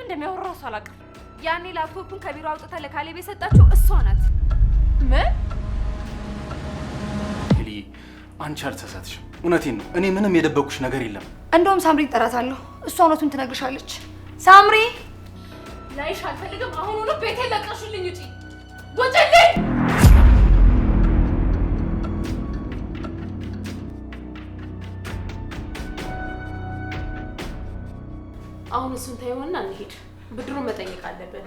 እንደሚያወራው ሳላቀር ያኔ ላፕቶፑን ከቢሮ አውጥታ ለካሌብ የሰጣችው እሷ ናት። ምን? ሄሊ አንቺ አልተሳሳትሽም። እውነቴን ነው። እኔ ምንም የደበኩሽ ነገር የለም። እንደውም ሳምሪን ጠራታለሁ። እሷ እውነቱን ትነግርሻለች። ሳምሪ ላይሽ አልፈልግም። አሁኑኑ ቤቴን ለቀሽልኝ ውጪ። ውጪልኝ! አሁን እሱን ታይውና እንሂድ። ብድሩን መጠየቅ አለብን።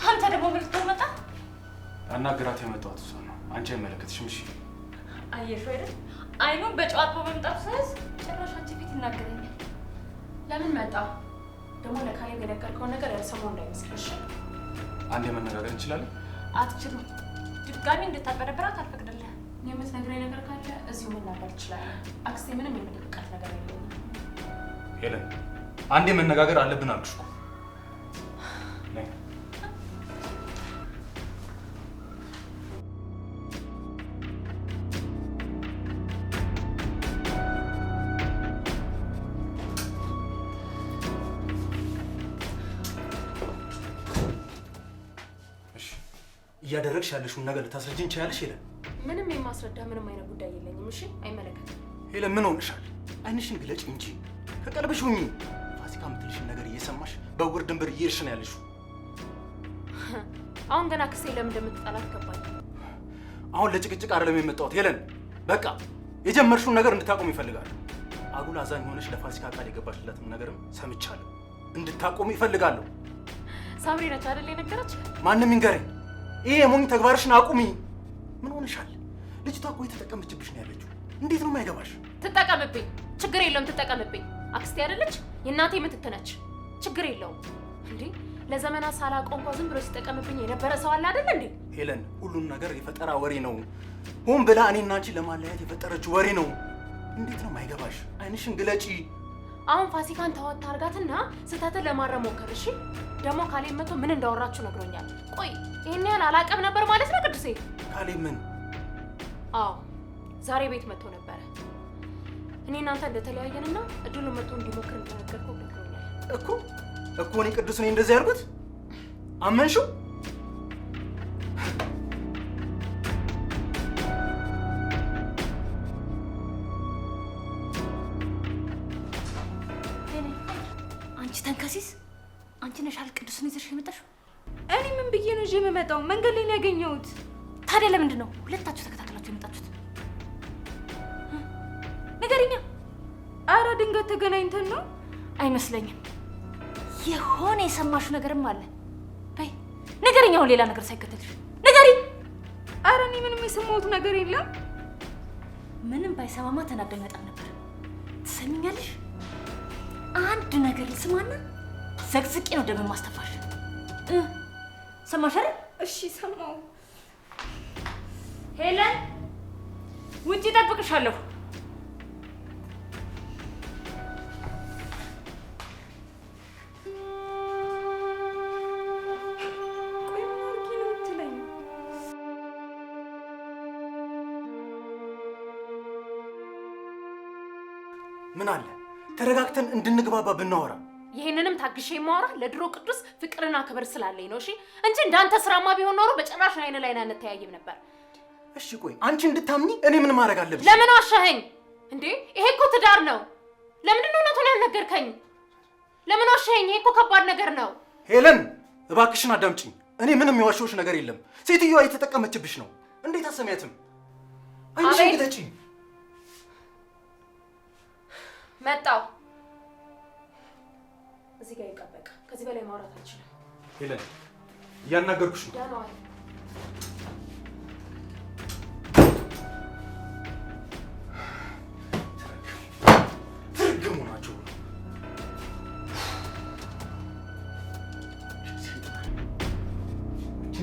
አንተ ደግሞ ምን ልትመጣ? አናግራት የመጣሁት እሷ ነው። አንቺ አይመለከትሽም። እሺ አየሽ አይደል? አይኑን በጨዋታ በመምጣት ሳይዝ ጭራሽ አንቺ ፊት ይናገረኛል። ለምን መጣ? ደግሞ ለካሌብ የነገርከውን ነገር ያልሰማው እንዳይመስልሽ። አንዴ መነጋገር እንችላለን? አትችሉም። ድጋሚ እንድታበረብራት አልፈቅድልህም። የምትነግረኝ ነገር ካለ እዚሁ መናገር ትችላለህ። አክስቴ ምንም የምትልቃት ነገር የለውም። ሄለን አንዴ መነጋገር አለብን አልኩሽ እኮ። እያደረግሽ ያለሽውን ነገር ልታስረጅኝ ትችያለሽ ሄለን? ምንም የማስረዳ ምንም አይነት ጉዳይ የለኝም። እሺ አይመለከትም። ሄለን ምን ሆነሻል? አይንሽን ግለጭ እንጂ ከቀልብሽ ሁኚ። ፋሲካ የምትልሽን ነገር እየሰማሽ በውር ድንብር እየሄድሽ ነው ያለሽው። አሁን ገና ክሴ ለምን እንደምትጠላት ገባኝ። አሁን ለጭቅጭቅ አይደለም የመጣሁት ሄለን። በቃ የጀመርሽውን ነገር እንድታቆም ይፈልጋሉ። አጉል አዛኝ ሆነሽ ለፋሲካ ቃል የገባሽለትን ነገርም ሰምቻለሁ። እንድታቆም ይፈልጋለሁ። ሳምሪ ነች አይደል የነገረች? ማንም ይንገረኝ። ይሄ የሞኝ ተግባርሽን አቁሚ። ምን ሆነሻል? ልጅቷ እኮ የተጠቀመችብሽ ነው ያለችው። እንዴት ነው የማይገባሽ? ትጠቀምብኝ፣ ችግር የለውም ትጠቀምብኝ። አክስቴ አይደለች? የእናቴ ምትክ ነች። ችግር የለውም። እንዴ ለዘመናት ሳላውቀው እንኳን ዝም ብሎ ሲጠቀምብኝ የነበረ ሰው አለ አይደል እንዴ? ሄለን ሁሉም ነገር የፈጠራ ወሬ ነው። ሆን ብላ እኔና አንቺ ለማለያየት የፈጠረችው ወሬ ነው። እንዴት ነው የማይገባሽ? አይንሽን ግለጪ። አሁን ፋሲካን ተዋት አድርጋትና ስህተትን ለማረም ሞክር። እሺ ደግሞ ካሌብ መቶ ምን እንዳወራችሁ ነግሮኛል። ቆይ ይሄን ያህል አላውቅም ነበር ማለት ነው ቅዱሴ? ካሌብ ምን? አዎ ዛሬ ቤት መጥቶ ነበረ። እኔ እናንተ እንደተለያየንና እድሉን መጥቶ እንዲሞክር እንደነገርኩህ ነግሮኛል እኮ እኔ ቅዱስ ነኝ እንደዚህ ያልኩት? አመንሽው? አንቺ ተንከሲስ፣ አንቺ ነሽ አይደል ቅዱስን ይዘሽ የመጣሽው? እኔ ምን ብዬ ነው እዚህ የምመጣው? መንገድ ላይ ነው ያገኘሁት። ታዲያ ለምንድን ነው ሁለታችሁ ተከታተላችሁ የመጣችሁት? ንገሪኛ። አረ ድንገት ተገናኝተን ነው። አይመስለኝም። የሆነ የሰማሽው ነገርም አለ። በይ ንገሪኛ። አሁን ሌላ ነገር ሳይከተልሽ ንገሪ። አረ እኔ ምንም የሰማሁት ነገር የለም። ምንም ባይሰማማ ተናዶ ይመጣል ነበር። ትሰሚኛለሽ? አንድ ነገር ልስማና ዘግዝቄ ነው ደም ማስተፋሽ። ሰማሽ አይደል? እሺ ሰማሁ። ሄለን ውጪ እጠብቅሻለሁ። ቆይ ምን አድርጊ ነው የምትለኝ? ምን አለ ተረጋግተን እንድንግባባ ብናወራ። ይሄንንም ታግሼ የማወራ ለድሮ ቅዱስ ፍቅርና ክብር ስላለኝ ነው። እሺ እንጂ እንዳንተ ስራማ ቢሆን ኖሮ በጭራሽ አይን ላይ አንተያይም ነበር። እሺ ቆይ አንቺ እንድታምኚ እኔ ምን ማድረግ አለብኝ? ለምን ዋሻኸኝ እንዴ? ይሄ እኮ ትዳር ነው። ለምንድን ነው እውነቱን ያልነገርከኝ? ለምን ዋሻኸኝ? ይሄ እኮ ከባድ ነገር ነው። ሄለን እባክሽን አዳምጪኝ። እኔ ምንም የዋሸሁሽ ነገር የለም። ሴትዮዋ የተጠቀመችብሽ ነው። እንዴት አሰሚያትም? አይንሽን ግለጪ። መጣው እዚህ ጋር ይቀበቃ። ከዚህ በላይ ማውራት አልችልም። ሄለን እያናገርኩሽ ነው። ዳናዋይ ትርግሙ ናቸው።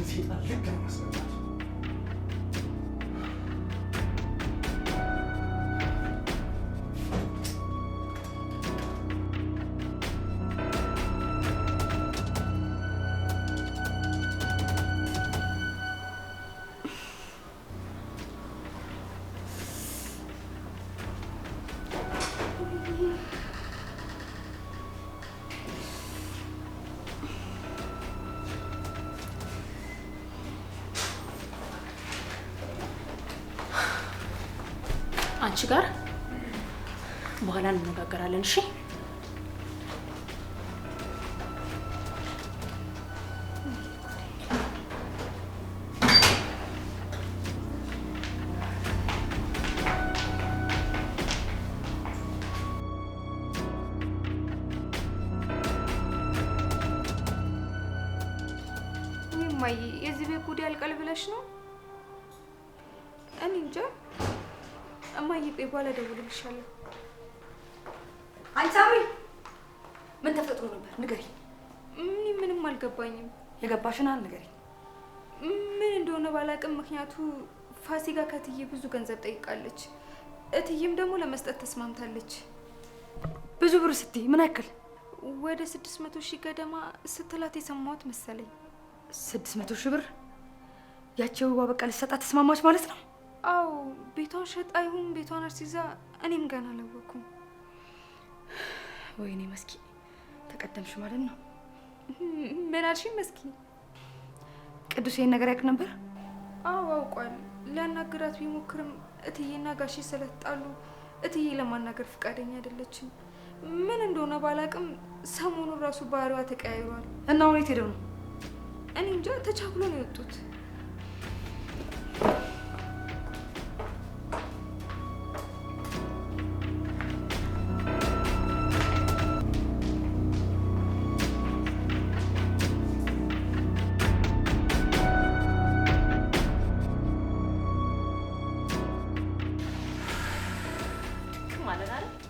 ሴጣን ልክ ነው መስለኛል። ከአንቺ ጋር በኋላ እንነጋገራለን። እሺ እማዬ የዚህ ቤት ጉድ ያልቃል ብለሽ ነው? እኔ እንጃ እማዬ። ቆይ በኋላ እደውልልሻለሁ። አንቺ ሳምሪ ምን ተፈጥሮ ነበር ንገሪኝ። ምንም አልገባኝም። የገባሽን ንገሪኝ። ምን እንደሆነ ባላውቅም ምክንያቱ ፋሲካ ከእትዬ ብዙ ገንዘብ ጠይቃለች። እትዬም ደግሞ ለመስጠት ተስማምታለች። ብዙ ብር ስትይ ምን ያክል? ወደ 600,000 ገደማ ስትላት የሰማሁት መሰለኝ። 600,000 ብር? ያቺው በቃ ልትሰጣት ተስማማች ማለት ነው? አዎ ቤቷን ሸጣ ይሁን ቤቷን አስይዛ እኔም ገና አላወኩም። ወይኔ መስኪ ተቀደምሽ ማለት ነው። ምን አልሽኝ መስኪ? ቅዱስ ይሄን ነገር ያውቅ ነበር? አዎ አውቋል። ሊያናግራት ቢሞክርም እትዬና ጋሼ ስለተጣሉ እትዬ ለማናገር ፈቃደኛ አይደለችም። ምን እንደሆነ ባላውቅም ሰሞኑን ራሱ ባህሪዋ ተቀያይሯል። እና ወዴት ሄደው ነው? እኔ እንጃ ተቻክሎ ነው የወጡት።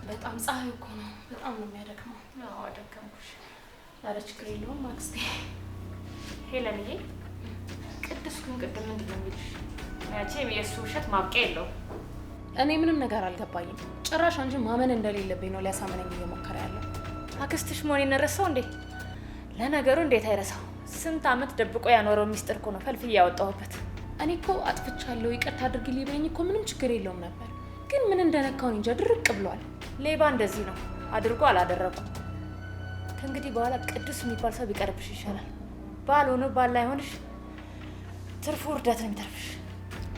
በጣም ፀሐይ እኮ ነው። በጣም ነው የሚያደክመው። አዎ አደከምኩሽ። ኧረ ችግር የለውም አክስቴ። ሄለንዬ ቅዱስ ግን ቅድም ምንድን ነው የሚልሽ? መቼም የእሱ ውሸት ማብቂያ የለውም። እኔ ምንም ነገር አልገባኝም። ጭራሽ አንቺ ማመን እንደሌለብኝ ነው ሊያሳምነኝ እየሞከረ ያለው። አክስትሽ መሆኔን ረሳው እንዴ? ለነገሩ እንዴት አይረሳው? ስንት ዓመት ደብቆ ያኖረው ሚስጥር እኮ ነው ፈልፍዬ ያወጣሁበት። እኔ እኮ አጥፍቻለሁ ይቅርታ አድርግልኝ ብለኝ እኮ ምንም ችግር የለውም ነበር። ግን ምን እንደነካውን እንጃ ድርቅ ብሏል። ሌባ እንደዚህ ነው፣ አድርጎ አላደረጉም። ከእንግዲህ በኋላ ቅዱስ የሚባል ሰው ቢቀርብሽ ይሻላል። ባል ሆኖ ባል ላይ ሆንሽ ትርፉ ውርደት ነው የሚተርፍሽ።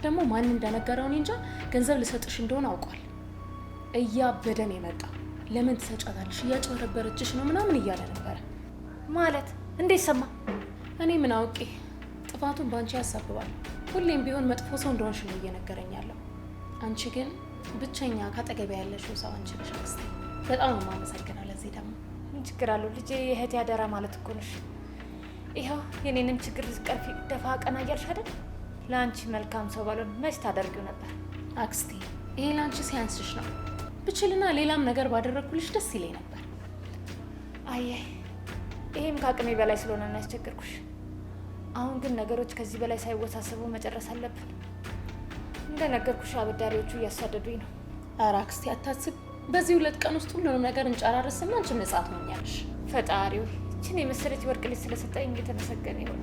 ደግሞ ማን እንደነገረው እኔ እንጃ ገንዘብ ልሰጥሽ እንደሆነ አውቋል። እያበደ ነው የመጣ። ለምን ትሰጫታለሽ? እያጭበረበረችሽ ነው ምናምን እያለ ነበረ። ማለት እንዴት ሰማ? እኔ ምን አውቄ። ጥፋቱን በአንቺ ያሳብባል። ሁሌም ቢሆን መጥፎ ሰው እንደሆንሽ ነው እየነገረኝ ያለው። አንቺ ግን ብቸኛ ካጠገቤ ያለሽው ሰው አንቺ ነሽ አክስቴ። በጣም ነው የማመሰግነው። ለዚህ ደግሞ ምን ችግር አለው ልጄ? የእህቴ አደራ ማለት እኮ ነሽ። ይኸው የኔንም ችግር ልትቀርፊ ደፋ ቀና እያልሽ አይደል? ለአንቺ መልካም ሰው ባልሆን መች ታደርጊው ነበር? አክስቴ ይሄ ለአንቺ ሲያንስሽ ነው። ብችልና ሌላም ነገር ባደረግኩልሽ ደስ ይለኝ ነበር። አየህ ይሄም ከአቅሜ በላይ ስለሆነ ነው ያስቸገርኩሽ። አሁን ግን ነገሮች ከዚህ በላይ ሳይወሳሰቡ መጨረስ አለብን። እንደነገርኩሽ አበዳሪዎቹ እያሳደዱኝ ነው። ኧረ አክስቴ አታስብ። በዚህ 2 ቀን ውስጥ ሁሉንም ነገር እንጨራረስና አንቺ ነጻ ትሆኛለሽ። ፈጣሪው ይህችን የመሰለች ወርቅ ልጅ ስለሰጠኝ እየተመሰገነ ይሁን።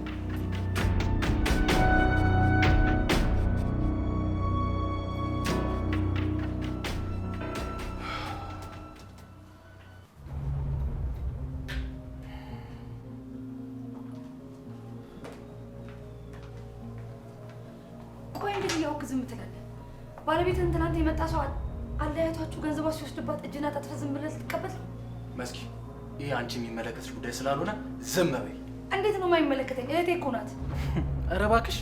ቆይ እንዴት ያውቅ ዝም ትላለህ? ባለቤትህን ትናንት የመጣ ሰው አለያየቷችሁ ገንዘቧ ሲወስድባት እጅና ጣጥፈ ዝም ብለህ ልትቀበል? መስኪ ይሄ አንቺ የሚመለከትሽ ጉዳይ ስላልሆነ ዝም በይ። እንዴት ነው የማይመለከተኝ? እህቴ እኮ ናት። ኧረ እባክሽ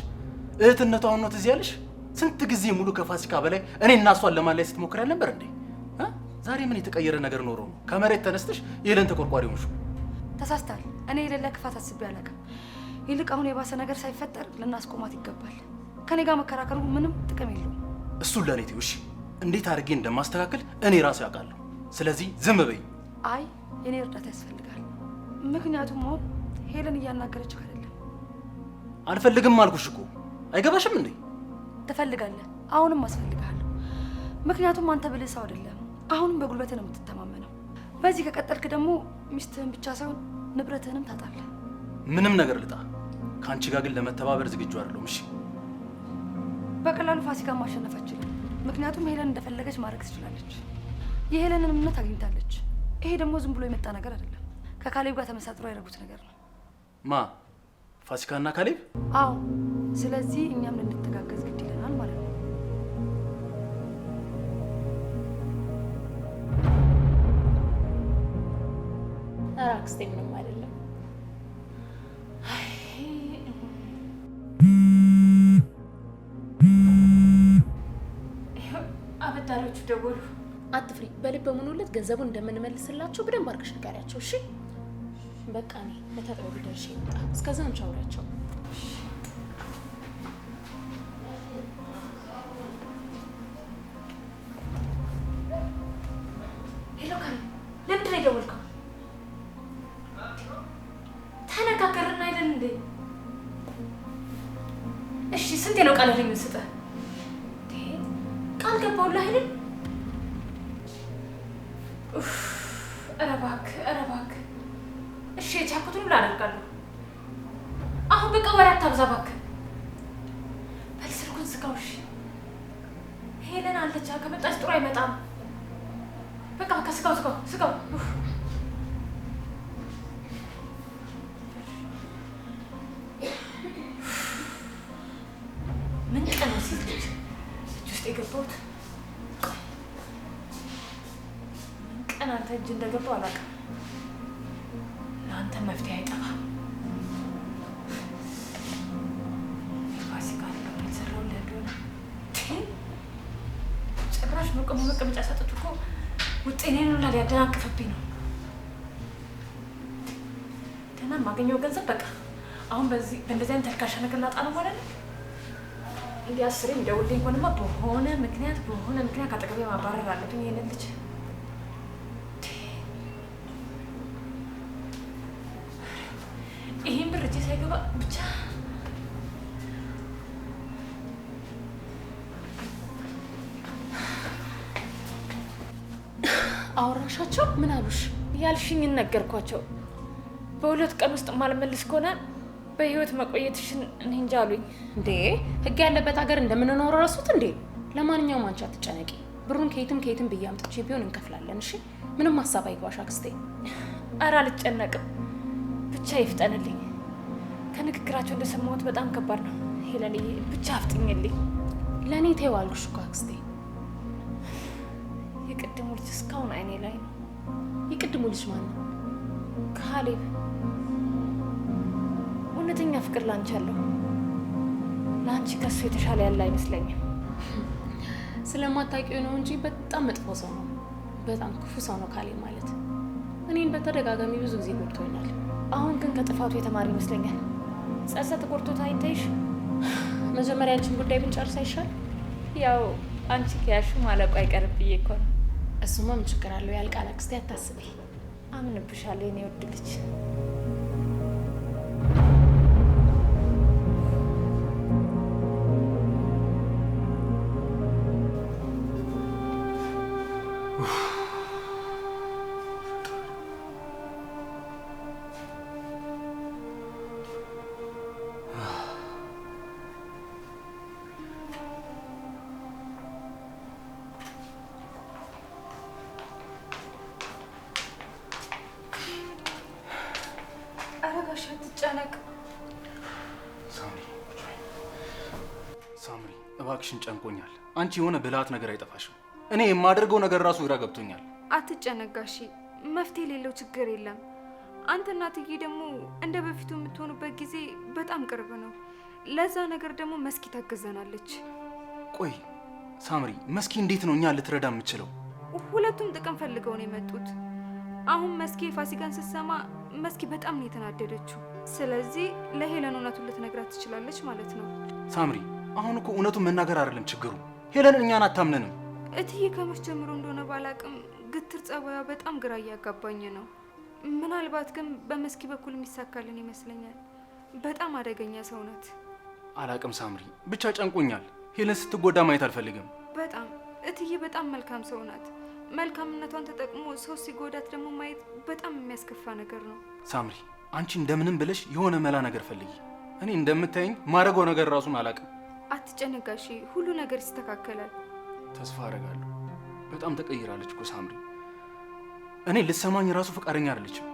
እህትነቷ አሁን ነው ትዝ ያለሽ? ስንት ጊዜ ሙሉ ከፋሲካ በላይ እኔ እና እሷን ለማለያየት ስትሞክር ያልነበር እንዴ? ዛሬ ምን የተቀየረ ነገር ኖሮ ነው ከመሬት ተነስተሽ የለን ተቆርቋሪ ሆንሽ? ተሳስተሃል። እኔ የሌለ ክፋት አስቤ አላውቅም። ይልቅ አሁን የባሰ ነገር ሳይፈጠር ልናስቆማት ይገባል። ከኔ ጋር መከራከሩ ምንም ጥቅም የለውም። እሱን ለእኔ ተይው እሺ። እንዴት አድርጌ እንደማስተካከል እኔ ራሴ አውቃለሁ። ስለዚህ ዝም በይ። አይ የኔ እርዳታ ያስፈልጋል። ምክንያቱም አሁን ሄለን እያናገረች አይደለም። አልፈልግም አልኩሽ እኮ አይገባሽም እንዴ? ትፈልጋለህ። አሁንም አስፈልግሃለሁ። ምክንያቱም አንተ ብልህ ሰው አይደለም። አሁንም በጉልበትህ ነው የምትተማመነው። በዚህ ከቀጠልክ ደግሞ ሚስትህን ብቻ ሳይሆን ንብረትህንም ታጣለህ። ምንም ነገር ልጣ፣ ከአንቺ ጋር ግን ለመተባበር ዝግጁ አይደለሁም። እሺ በቀላሉ ፋሲካን ማሸነፍ አትችልም። ምክንያቱም ሄለን እንደፈለገች ማድረግ ትችላለች። የሄለንን እምነት አግኝታለች። ይሄ ደግሞ ዝም ብሎ የመጣ ነገር አይደለም። ከካሌብ ጋር ተመሳጥሮ ያደረጉት ነገር ነው። ማ ፋሲካና ካሌብ? አዎ። ስለዚህ እኛም ልንተጋገዝ ግድ ይለናል ማለት ነው። አክስቴ ምንም አይደለም። አበዳሪዎቹ ደወሉ። አትፍሪ፣ በልበ ሙሉለት ገንዘቡን እንደምንመልስላቸው በደንብ አድርገሽ ንገሪያቸው። እሺ በቃ እኔ ለታጠቢያ ቤት ደርሼ ልምጣ። እስከዛ አንቺ አውሪያቸው። ሄሎ ካሌብ፣ ለምንድን ነው የደወልከው? ተነጋገርን አይደል እንዴ? እሺ ስንቴ ነው ቃል የምንሰጠህ? ቃል ገባሁልህ አይደል? ኧረ እባክህ ኧረ እባክህ። እሺ የቻልኩትን ሁሉ አደርጋለሁ። አሁን በቃ ወሬ አታብዛ እባክህ። በል ስልኩን ዝጋው። እሺ ሄለን አለች፣ ከመጣች ጥሩ አይመጣም። በቃ በቃ ስጋው ስጋው ስጋው። ምን ቀን ነው ሴት ልጅ ውስጥ የገባሁት? ምን ቀን አንተ እጅ እንደገባው አላውቅም። ለአንተ መፍትሄ አይጠፋም። ፋሲካ ነው የተሰራው ለዶና ጭራሽ መቀመጫ ሰጡት እኮ ውጤኔን ሁላ ሊያደናቅፍብኝ ነው። ደህና የማገኘው ገንዘብ በቃ አሁን በእንደዚህ አይነት ተልካሻ ነገር ላጣ ነው ማለት ነው። እንዲህ አስሬ እንደውልኝ እንኳንማ በሆነ ምክንያት ካጠገቤ ማባረር አለብኝ ይሄንን ልጅ። ይሄን ብር እጄ ሳይገባ ብቻ አወራሻቸው? ምን አሉሽ? ያልሽኝን ነገርኳቸው። በሁለት ቀን ውስጥ ማልመልስ ከሆነ በህይወት መቆየትሽን እኔ እንጃ አሉኝ። እንዴ ህግ ያለበት ሀገር እንደምንኖረው ረሱት እንዴ? ለማንኛውም አንቺ አትጨነቂ። ብሩን ከየትም ብዬ አምጥቼ ቢሆን እንከፍላለን። እሺ ምንም ሀሳብ አይግባሽ አክስቴ። ኧረ አልጨነቅም፣ ብቻ ይፍጠንልኝ። ከንግግራቸው እንደሰማሁት በጣም ከባድ ነው። ሄለንዬ ብቻ አፍጥኝልኝ። ለእኔ ተይው አልኩሽ እኮ አክስቴ። የቅድሙ ልጅ እስካሁን አይኔ ላይ ነው። የቅድሙ ልጅ ማን ነው? ካሌብ። እውነተኛ ፍቅር ላንቺ አለው። ለአንቺ ከሱ የተሻለ ያለ አይመስለኝም። ስለማታውቂው ነው እንጂ በጣም መጥፎ ሰው ነው። በጣም ክፉ ሰው ነው ካሌብ ማለት። እኔን በተደጋጋሚ ብዙ ጊዜ ጎድቶኛል። አሁን ግን ከጥፋቱ የተማረ ይመስለኛል። ጸጸት ጎድቶት አይታይሽ? መጀመሪያ አንቺን ጉዳይ ብንጨርስ አይሻል? ያው አንቺ ከያሹ ማለቁ አይቀርም ብዬ እኮ ነው። እሱማ ምን ችግር አለው? ያልቃል አክስቴ፣ አታስቢ። አምንብሻለሁ የኔ ውድ ልጅ። አረጋሽ አትጨነቅ። ሳምሪ እባክሽን ጨንቆኛል። አንቺ የሆነ ብልሃት ነገር አይጠፋሽም። እኔ የማደርገው ነገር ራሱ ግራ ገብቶኛል። አትጨነቅ ጋሺ፣ መፍትሄ የሌለው ችግር የለም። አንተ እናትዬ ደግሞ እንደ በፊቱ የምትሆኑበት ጊዜ በጣም ቅርብ ነው። ለዛ ነገር ደግሞ መስኪ ታገዘናለች። ቆይ ሳምሪ፣ መስኪ እንዴት ነው እኛ ልትረዳ የምችለው? ሁለቱም ጥቅም ፈልገው ነው የመጡት። አሁን መስኪ ፋሲካን ስትሰማ መስኪ በጣም ነው የተናደደችው። ስለዚህ ለሄለን እውነቱን ልትነግራት ትችላለች ማለት ነው። ሳምሪ፣ አሁን እኮ እውነቱን መናገር አይደለም ችግሩ። ሄለን እኛን አታምነንም። እትዬ ከመች ጀምሮ እንደሆነ ባላቅም ግትር ጸባያ በጣም ግራ እያጋባኝ ነው። ምናልባት ግን በመስኪ በኩል የሚሳካልን ይመስለኛል። በጣም አደገኛ ሰው ናት። አላቅም ሳምሪ፣ ብቻ ጨንቆኛል። ሄለን ስትጎዳ ማየት አልፈልግም። በጣም እትዬ በጣም መልካም ሰው ናት። መልካምነቷን ተጠቅሞ ሰው ሲጎዳት ደግሞ ማየት በጣም የሚያስከፋ ነገር ነው። ሳምሪ፣ አንቺ እንደምንም ብለሽ የሆነ መላ ነገር ፈልጊ። እኔ እንደምታየኝ ማድረገው ነገር ራሱን አላቅም። አትጨነጋሺ፣ ሁሉ ነገር ይስተካከላል። ተስፋ አደርጋለሁ። በጣም ተቀይራለች እኮ ሳምሪ። እኔ ልሰማኝ ራሱ ፈቃደኛ አይደለችም።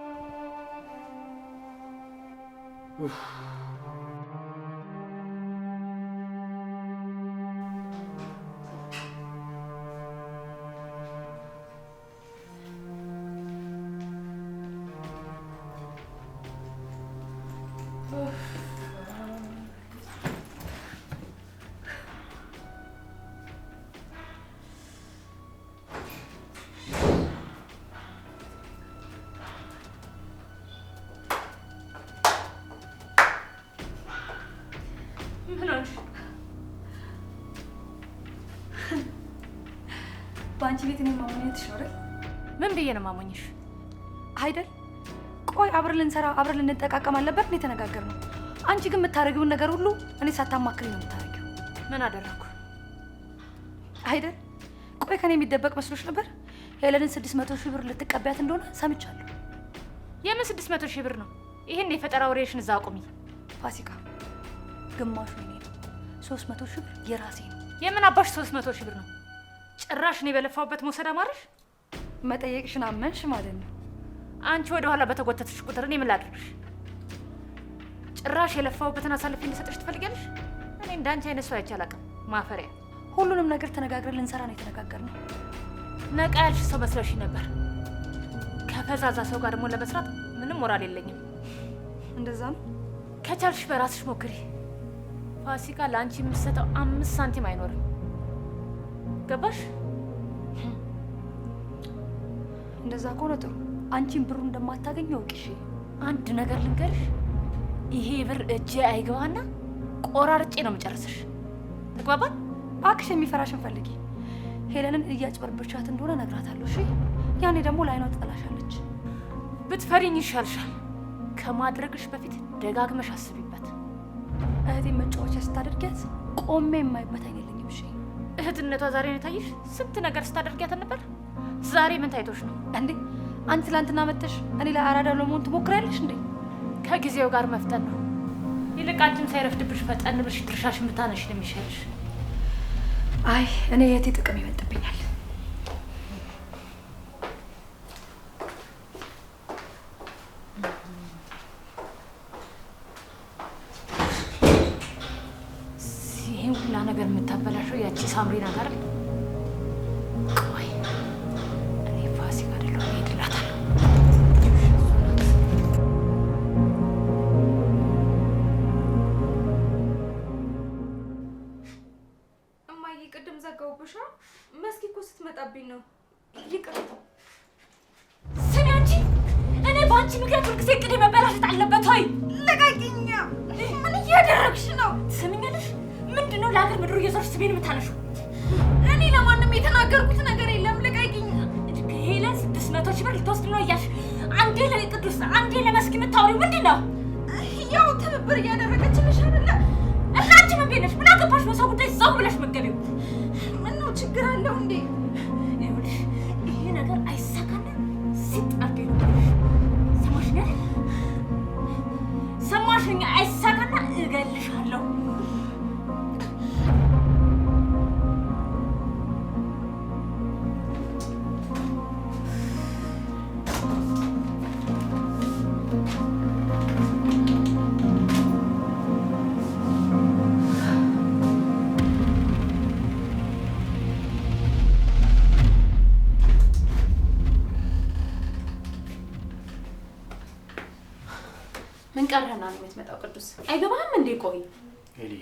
በአንቺ ቤት እኔን ማሞኘትሽ ነው አይደል? ምን ብዬ ነው ማሞኝሽ? አይደል? ቆይ አብረን ልንሰራ አብረን ልንጠቃቀም አለበት ነው የተነጋገርነው። አንቺ ግን የምታደርጊውን ነገር ሁሉ እኔ ሳታማክሪኝ ነው የምታደርጊው። ምን አደረኩ? አይደል? ቆይ ከኔ የሚደበቅ መስሎሽ ነበር? ሄለንን 600 ሺህ ብር ልትቀበያት እንደሆነ ሰምቻለሁ። የምን 600 ሺህ ብር ነው? ይሄን የፈጠራ ወሬሽን እዛ አቁሚ። ፋሲካ ግማሹ የኔ ነው፣ 300 ሺህ ብር የራሴ ነው። የምን አባሽ 300 ሺህ ብር ነው? ጭራሽ እኔ በለፋውበት መውሰድ አማረሽ? መጠየቅሽን አመንሽ ማለት ነው። አንቺ ወደ ኋላ በተጎተተሽ ቁጥር እኔ ምን ላድርግሽ? ጭራሽ የለፋውበትን አሳልፌ እንድሰጥሽ ትፈልጊያለሽ? እኔ እንዳንቺ አይነት ሰው አይቼ አላውቅም። ማፈሪያ። ሁሉንም ነገር ተነጋግረን ልንሰራ ነው የተነጋገርነው። ነቃ ያልሽ ሰው መስለሽ ነበር። ከፈዛዛ ሰው ጋር ደግሞ ለመስራት ምንም ሞራል የለኝም። እንደዛ ነው። ከቻልሽ በራስሽ ሞክሪ። ፋሲካ ለአንቺ የምትሰጠው 5 ሳንቲም አይኖርም። ገባሽ? እንደዛ ከሆነ ጥሩ። አንቺን ብሩ እንደማታገኝ ወቅሽ። አንድ ነገር ልንገርሽ፣ ይሄ ብር እጄ አይገባና ቆራርጬ ነው የምጨርስሽ። ተግባባን? እባክሽ የሚፈራሽን ፈልጊ። ሄለንን እያጭበርብርቻት እንደሆነ እነግራታለሁ። እሺ? ያኔ ደግሞ ለአይኗ ትጠላሻለች። ብትፈሪኝ ይሻልሻል። ከማድረግሽ በፊት ደጋግመሽ አስቢበት። እህቴ መጫወቻ ስታደርጊያት ቆሜ የማይበት አይን የለኝም። እሺ? እህትነቷ ዛሬ ነው የታየሽ? ስንት ነገር ስታደርጊያት ነበር። ዛሬ ምን ታይቶሽ ነው እንዴ? አንቺ ትላንትና መጥተሽ እኔ ላይ አራዳ ለመሆን ትሞክሪያለሽ እንዴ? ከጊዜው ጋር መፍጠን ነው። ይልቅ አንቺም ሳይረፍድብሽ ፈጠን ብለሽ ድርሻሽን ብታነሽ ነው የሚሻልሽ። አይ እኔ የእህቴ ጥቅም ይበልጥብኛል። ይሄን ሁላ ነገር የምታበላሸው ያቺ ሳምሪ ናት አይደል? ቆይ እኔ ፋሲካ አይደለሁ እሄድላታለሁ። እማዬ ቅድም ዘጋውብሻ። መስኪ እኮ ስትመጣብኝ ነው። ይቅር። ስሚ አንቺ፣ እኔ በአንቺ ምክንያት ሁልጊዜ እቅዴ መበላሸት አለበት ወይ? ልቀቂኝ! ምን እያደረግሽ ነው? ትሰሚኛለሽ? ምንድን ነው ለሀገር ምድሩ እየዞርሽ ስሜን የምታነሺው? እኔ ለማንም የተናገርኩት ነገር የለም። ልቀቂኝ! ሄለን 600 ሺህ ብር ልትወስድ ነው እያልሽ አንዴ ለቅዱስ አንዴ ለመስኪ የምታወሪው ምንድን ነው? ያው ትብብር እያደረገችልሽ አይደለ? እና አንቺ ምን ቤት ነሽ? ምን አገባሽ በሰው ጉዳይ ዘው ብለሽ መገቢው? ምነው ችግር አለው እንዴ? ይኸውልሽ ይሄ ነገር አይሳካና ሲጥ አድርጌ ነው። ሰማሽኝ? ሰማሽኝ? አይሳካና እገልሻለሁ። ምን ቀረህና ነው የምትመጣው? ቅዱስ አይገባህም እንዴ? ቆይ ሄሊ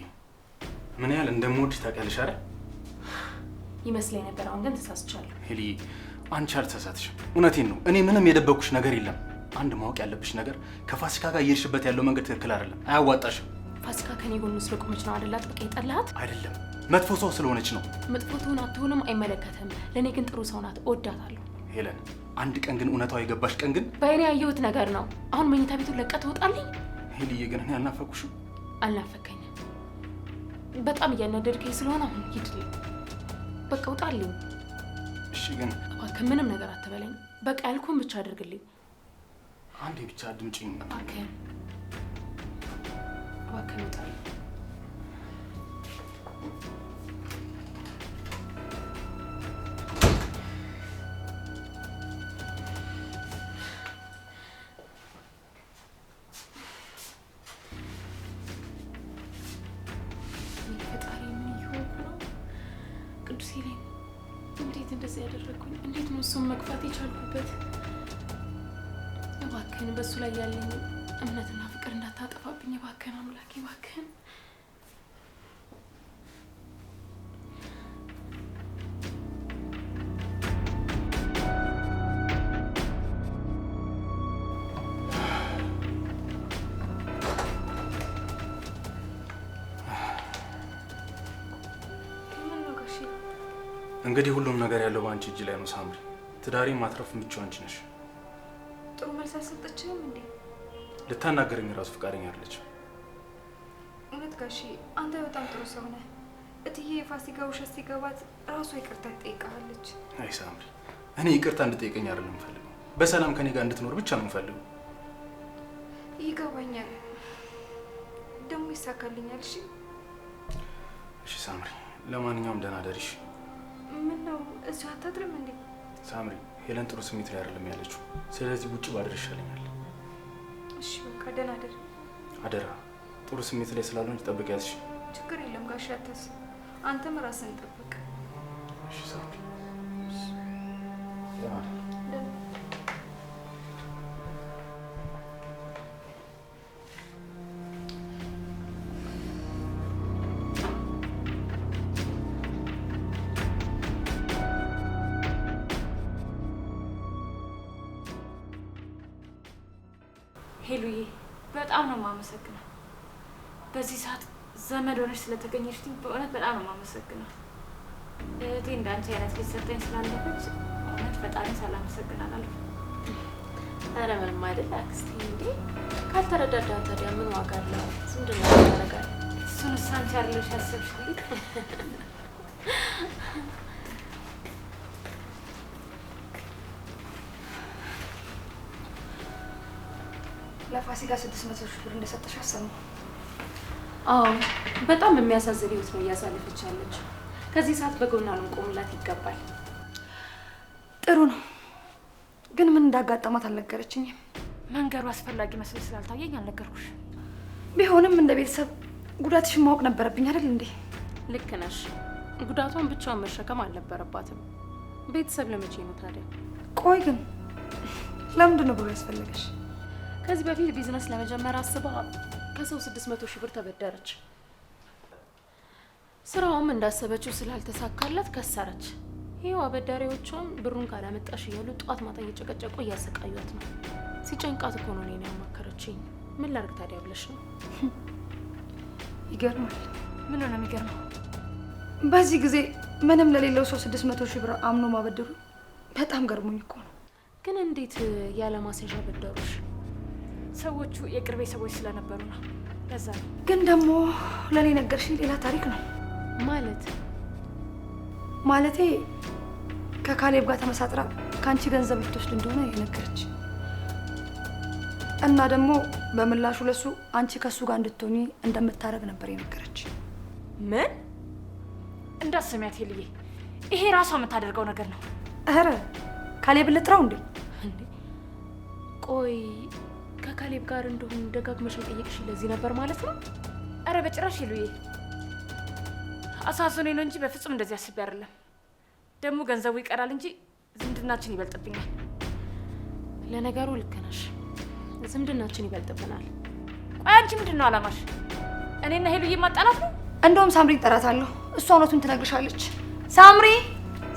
ምን ያህል እንደምወድሽ ታውቂያለሽ አይደል? ይመስለኝ ነበር። አሁን ግን ተሳስቻለሁ። ሄሊ አንቺ አልተሳሳትሽም። እውነቴን ነው። እኔ ምንም የደበኩሽ ነገር የለም። አንድ ማወቅ ያለብሽ ነገር ከፋሲካ ጋር እየሄድሽበት ያለው መንገድ ትክክል አይደለም። አያዋጣሽም። ፋሲካ ከኔ ጎን ስለቆመች ነው አይደል? አጥብቀ የጠላሃት አይደለም፣ መጥፎ ሰው ስለሆነች ነው። መጥፎ ትሁን አትሁንም አይመለከትም። ለእኔ ግን ጥሩ ሰው ናት፣ እወዳታለሁ። ሄለን አንድ ቀን ግን እውነታው የገባሽ ቀን ግን በእኔ ያየሁት ነገር ነው። አሁን መኝታ ቤቱን ለቀህ ትወጣልኝ? ሄልዬ ግን እኔ አልናፈኩሽም? አልናፈከኝም። በጣም እያናደድከኝ ስለሆነ አሁን ሂድልኝ፣ በቃ ውጣልኝ። እሺ ግን እባክህ ምንም ነገር አትበለኝ። በቃ ያልኩህን ብቻ አድርግልኝ። አንዴ ብቻ አድምጪኝ። እባክህ እባክህ ውጣልኝ። እንዴት እንደዚህ ያደረኩኝ? እንዴት ነው እሱን መግፋት የቻልኩበት? እባክህን በእሱ ላይ ያለኝ እምነትና ፍቅር እንዳታጠፋብኝ እባክህን አምላኬ፣ እባክህን። እንግዲህ ሁሉም ነገር ያለው በአንቺ እጅ ላይ ነው ሳምሪ። ትዳሬን ማትረፍ የምትችይው አንቺ ነሽ። ጥሩ መልስ አልሰጠችህም እንዴ? ልታናገረኝ ራሱ ፈቃደኛ አይደለችም። እውነት ጋሼ አንተ በጣም ጥሩ ሰው ነህ። እትዬ የፋሲካ ውሸት ሲገባት ራሱ ይቅርታ ትጠይቃለች። አይ ሳምሪ፣ እኔ ይቅርታ እንድጠይቀኝ አይደለም የምፈልገው፣ በሰላም ከኔ ጋር እንድትኖር ብቻ ነው የምፈልገው። ይገባኛል፣ ደግሞ ይሳካልኛል። እሺ እሺ ሳምሪ፣ ለማንኛውም ደህና ደሪሽ። ምን ነው እዚሁ አታድርም እንዴ? ሳምሪ፣ ሄለን ጥሩ ስሜት ላይ አይደለም ያለችው፣ ስለዚህ ውጭ ባድር ይሻለኛል። እሺ በቃ ደህና ደር። አደራ ጥሩ ስሜት ላይ ስላልሆንሽ ጠብቅ ያዝሽ። ችግር የለም ጋሼ አታስብ፣ አንተም ራስን ጠብቅ። እሺ ሳምሪ። ሄሉዬ በጣም ነው የማመሰግነው። በዚህ ሰዓት ዘመድ ሆነሽ ስለተገኘሽልኝ በእውነት በጣም ነው የማመሰግነው። እህቴ እንዳንቺ አይነት ልጅ ሰጠኝ ስላለፈች እውነት ፈጣሪ ሳላመሰግን አላልፍም። ኧረ ምንም አይደል አክስቴ። እንዴ ካልተረዳዳ ታዲያ ምን ዋጋ አለው? ዝምድና ያደርጋል። እሱን አንቺ አይደለሽ ያሰብሽልኝ። ለፋሲካ 600 ሺህ ብር እንደሰጠሽ አሰማሁ። አዎ በጣም የሚያሳዝን ህይወት ነው እያሳለፈች ያለች። ከዚህ ሰዓት በጎና ልንቆምላት ይገባል። ጥሩ ነው፣ ግን ምን እንዳጋጠማት አልነገረችኝም። መንገሩ አስፈላጊ መስሎ ስላልታየኝ አልነገርኩሽ። ቢሆንም እንደ ቤተሰብ ጉዳትሽን ማወቅ ነበረብኝ አይደል እንዴ? ልክ ነሽ። ጉዳቷን ብቻዋን መሸከም አልነበረባትም። ቤተሰብ ለመቼ ነው ታዲያ? ቆይ ግን ለምንድን ነው ብሎ ያስፈለገሽ? ከዚህ በፊት ቢዝነስ ለመጀመር አስባ ከሰው 600 ሺህ ብር ተበደረች። ስራውም እንዳሰበችው ስላልተሳካላት ከሰረች። ይሄው አበዳሪዎቿም ብሩን ካላመጣሽ እያሉ ጧት ማታ እየጨቀጨቁ እያሰቃዩት ነው። ሲጨንቃት እኮ ነው እኔን ያማከረችኝ። ምን ላድርግ ታዲያ ብለሽ ነው? ይገርማል። ምን ነው የሚገርመው? በዚህ ጊዜ ምንም ለሌለው ሰው 600 ሺህ ብር አምኖ ማበደሩ በጣም ገርሞኝ እኮ ነው። ግን እንዴት ያለ ማስያዣ በደሩሽ? ሰዎቹ የቅርቤ ሰዎች ስለነበሩ ነው። ለዛ ነው። ግን ደግሞ ለኔ ነገርሽኝ ሌላ ታሪክ ነው። ማለቴ ከካሌብ ጋር ተመሳጥራ ከአንቺ ገንዘብ ልትወስድ እንደሆነ የነገረች እና ደግሞ በምላሹ ለሱ አንቺ ከሱ ጋር እንድትሆኚ እንደምታረግ ነበር የነገረች። ምን እንዳሰሚያት ሄልዬ፣ ይሄ ራሷ የምታደርገው ነገር ነው። ኧረ ካሌብ ልጥራው እንዴ? ቆይ ከካሌብ ጋር እንደሆነ ደጋግመሽ የጠየቅሽ ለዚህ ነበር ማለት ነው? ኧረ በጭራሽ ሄሉዬ፣ አሳዝኖኝ ነው እንጂ በፍጹም እንደዚህ አስቤ አይደለም። ደግሞ ገንዘቡ ይቀራል እንጂ ዝምድናችን ይበልጥብኛል። ለነገሩ ልክ ነሽ፣ ዝምድናችን ይበልጥብናል። ቆይ አንቺ ምንድን ነው አላማሽ? እኔና ሄሉዬ ማጣላት ነው? እንደውም ሳምሪ እጠራታለሁ፣ እሷ እውነቱን ትነግርሻለች። ሳምሪ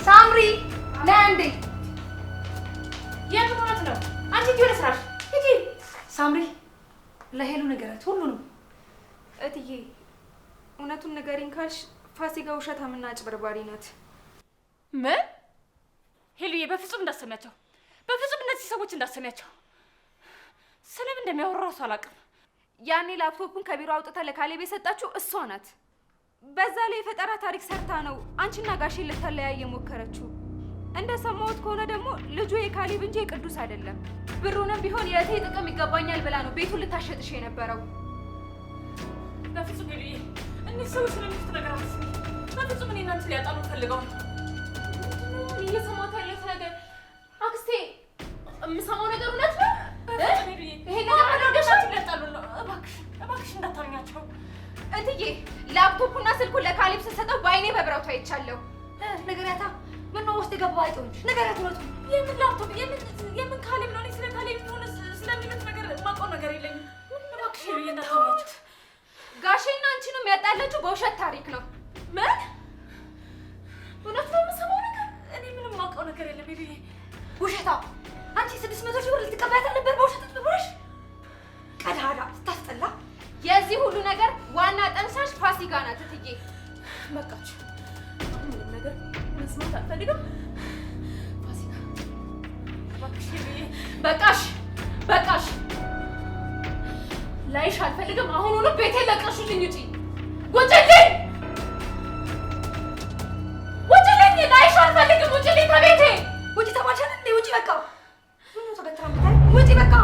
ሳምሪ፣ ነይ አንዴ። የምን እውነት ነው? አንቺ ሂጂ ወደ ስራሽ ሂጂ። ሳምሪ ለሄሉ ንገረት ሁሉንም። እትዬ እውነቱን ንገሪኝ ካልሽ ፋሲካ ውሸታምና አጭበርባሪ ናት። ምን? ሄሉዬ በፍጹም እንዳሰሚያቸው፣ በፍጹም እነዚህ ሰዎች እንዳሰሚያቸው። ስለምን እንደሚያወራ እራሱ አላውቅም። ያኔ ላፕቶፑን ከቢሮ አውጥታ ለካሌብ የሰጣችው እሷ ናት። በዛ ላይ የፈጠራ ታሪክ ሰርታ ነው አንቺና ጋሼ ልታለያይ የሞከረችው። እንደሰማሁት ከሆነ ደግሞ ልጁ የካሌብ እንጂ የቅዱስ አይደለም። ብሩንም ቢሆን የእቴ ጥቅም ይገባኛል ብላ ነው ቤቱን ልታሸጥሽ የነበረው። በፍጹም ሄሉዬ፣ እነዚህ ሰዎች ስለሚሉት ነገር አትስሚ። በፍጹም እኔ እናንተ ሊያጣሉ ፈልገው ነው። እየሰማሁት ያለሁት ነገር አክስቴ፣ የምሰማው ነገር እውነት ነው? ይሄ ነገር አድርገሻቸው ሊያጣሉ ነው። እባክሽ እባክሽ እንዳታምኛቸው እትዬ። ላፕቶፑና ስልኩን ለካሌብ ስትሰጠው በአይኔ በብረቱ አይቻለሁ። ነገርያታ ምነው ውስጥ የገባው አይጦች ነገርያት እውነቱ። የምን ላፕቶፕ የምን ካሌብ ነው? እኔ ስለ ካሌብ ሆነ ስለሚሉት ነገር የማውቀው ነገር የለኝም። እባክሽ ሄሉዬ እንዳታምኛቸው። ጋሼና አንቺንም ያጣላችሁ በውሸት ታሪክ ነው። ምን? እውነት ነው የምሰማው ነገር? እኔ ምንም የማውቀው ነገር የለም ሄሉዬ። ውሸታ! አንቺ 600 ሺህ ብር ልትቀበያት ነበር በውሸት ትብብረሽ። ቀዳዳ ስታስጠላ። የዚህ ሁሉ ነገር ዋና ጠንሳሽ ፋሲካ ናት እትዬ። በቃችሁ፣ ምንም ነገር መስማት አልፈልግም። ፋሲካ እባክሽ በቃሽ፣ በቃሽ። ላይሽ አልፈልግም። አሁኑኑ ቤቴን ለቀሽልኝ ውጪ። ውጪልኝ፣ ውጪልኝ። ላይሽ አልፈልግም። ውጪልኝ ከቤቴ። ውጪ ተባልሻል እንዴ? ውጪ በቃ። ምን ነው ተገትራ ምታይ? ውጪ በቃ።